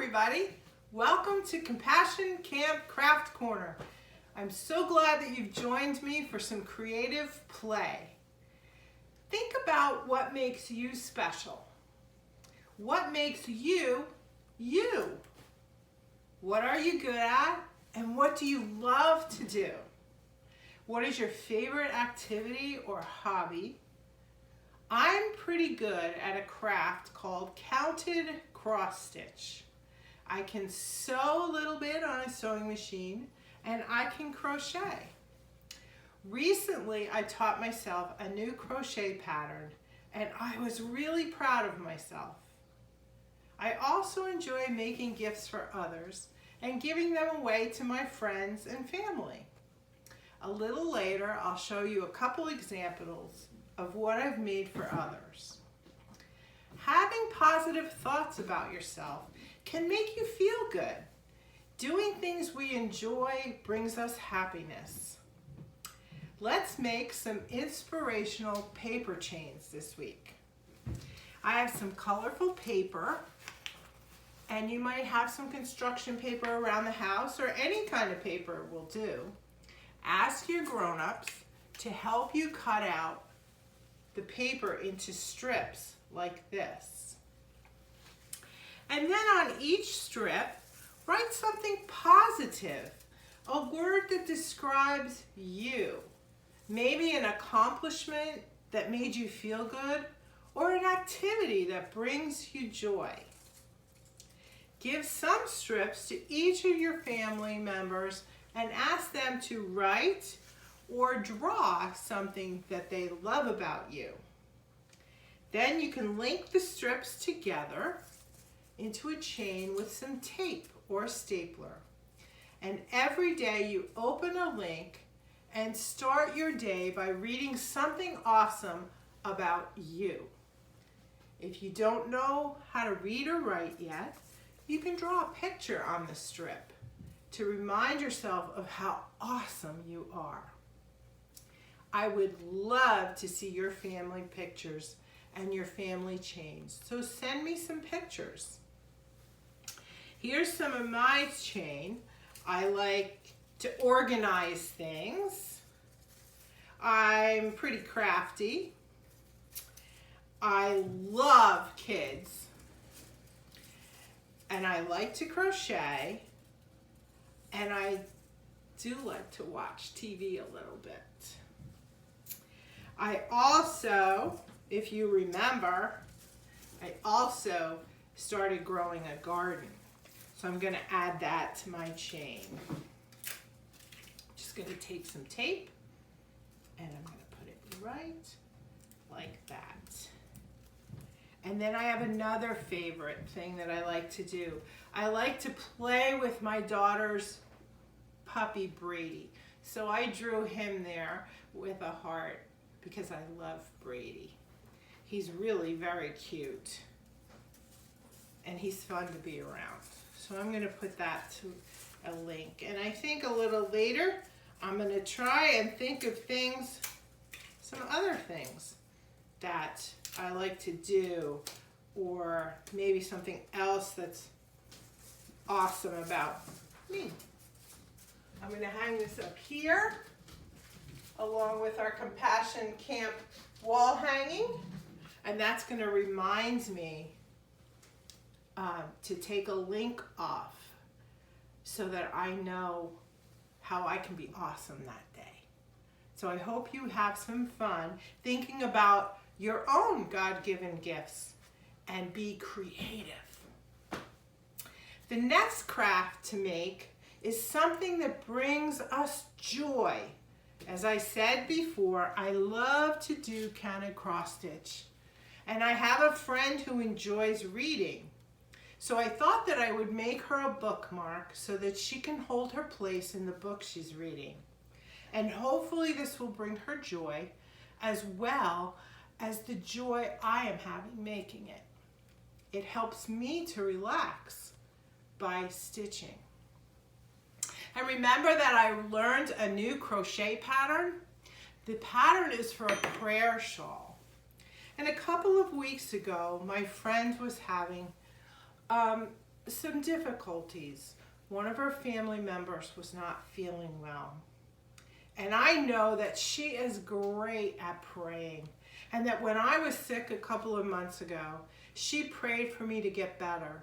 everybody. Welcome to Compassion Camp Craft Corner. I'm so glad that you've joined me for some creative play. Think about what makes you special. What makes you, you? What are you good at? And what do you love to do? What is your favorite activity or hobby? I'm pretty good at a craft called counted cross stitch. I can sew a little bit on a sewing machine and I can crochet. Recently, I taught myself a new crochet pattern and I was really proud of myself. I also enjoy making gifts for others and giving them away to my friends and family. A little later, I'll show you a couple examples of what I've made for others. Having positive thoughts about yourself can make you feel good. Doing things we enjoy brings us happiness. Let's make some inspirational paper chains this week. I have some colorful paper, and you might have some construction paper around the house or any kind of paper will do. Ask your grown-ups to help you cut out the paper into strips like this. And then on each strip, write something positive, a word that describes you. Maybe an accomplishment that made you feel good or an activity that brings you joy. Give some strips to each of your family members and ask them to write or draw something that they love about you. Then you can link the strips together into a chain with some tape or stapler. And every day you open a link and start your day by reading something awesome about you. If you don't know how to read or write yet, you can draw a picture on the strip to remind yourself of how awesome you are. I would love to see your family pictures and your family chains, so send me some pictures. Here's some of my chain. I like to organize things. I'm pretty crafty. I love kids. And I like to crochet. And I do like to watch TV a little bit. I also, if you remember, I also started growing a garden. So I'm going to add that to my chain. Just going to take some tape and I'm going to put it right like that. And then I have another favorite thing that I like to do. I like to play with my daughter's puppy Brady. So I drew him there with a heart because I love Brady. He's really very cute and he's fun to be around. So I'm going to put that to a link. And I think a little later I'm going to try and think of things, some other things that I like to do, or maybe something else that's awesome about me. I'm going to hang this up here along with our Compassion Camp wall hanging, and that's going to remind me to take a link off so that I know how I can be awesome that day. So I hope you have some fun thinking about your own God-given gifts and be creative. The next craft to make is something that brings us joy. As I said before, I love to do counted cross stitch. And I have a friend who enjoys reading. So I thought that I would make her a bookmark so that she can hold her place in the book she's reading. And hopefully this will bring her joy as well as the joy I am having making it. It helps me to relax by stitching. And remember that I learned a new crochet pattern? The pattern is for a prayer shawl. And a couple of weeks ago, my friend was having some difficulties. One of her family members was not feeling well. And I know that she is great at praying. And that when I was sick a couple of months ago, she prayed for me to get better.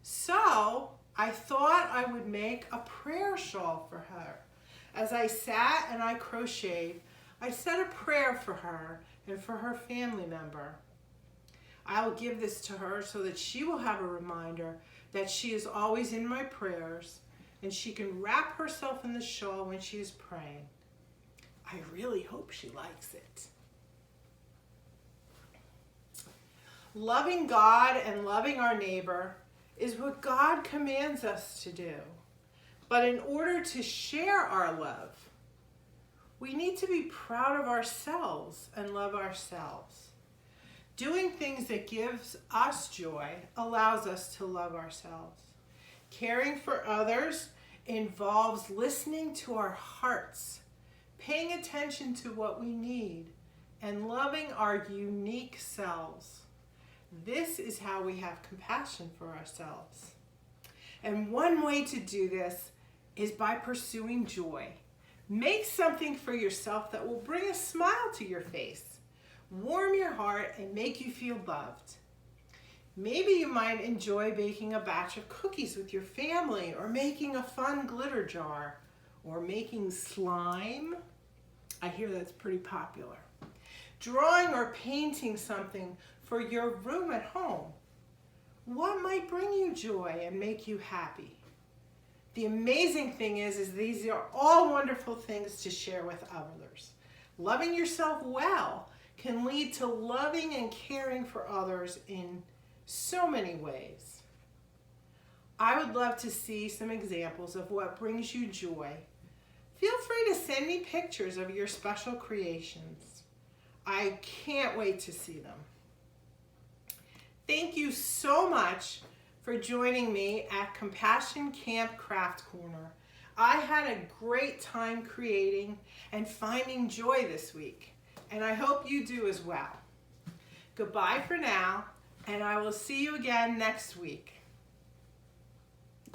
So I thought I would make a prayer shawl for her. As I sat and I crocheted, I said a prayer for her and for her family member. I will give this to her so that she will have a reminder that she is always in my prayers and she can wrap herself in the shawl when she is praying. I really hope she likes it. Loving God and loving our neighbor is what God commands us to do. But in order to share our love, we need to be proud of ourselves and love ourselves. Doing things that gives us joy allows us to love ourselves. Caring for others involves listening to our hearts, paying attention to what we need, and loving our unique selves. This is how we have compassion for ourselves. And one way to do this is by pursuing joy. Make something for yourself that will bring a smile to your face, warm your heart, and make you feel loved. Maybe you might enjoy baking a batch of cookies with your family, or making a fun glitter jar, or making slime. I hear that's pretty popular. Drawing or painting something for your room at home. What might bring you joy and make you happy? The amazing thing is these are all wonderful things to share with others. Loving yourself well can lead to loving and caring for others in so many ways. I would love to see some examples of what brings you joy. Feel free to send me pictures of your special creations. I can't wait to see them. Thank you so much for joining me at Compassion Camp Craft Corner. I had a great time creating and finding joy this week, and I hope you do as well. Goodbye for now, and I will see you again next week.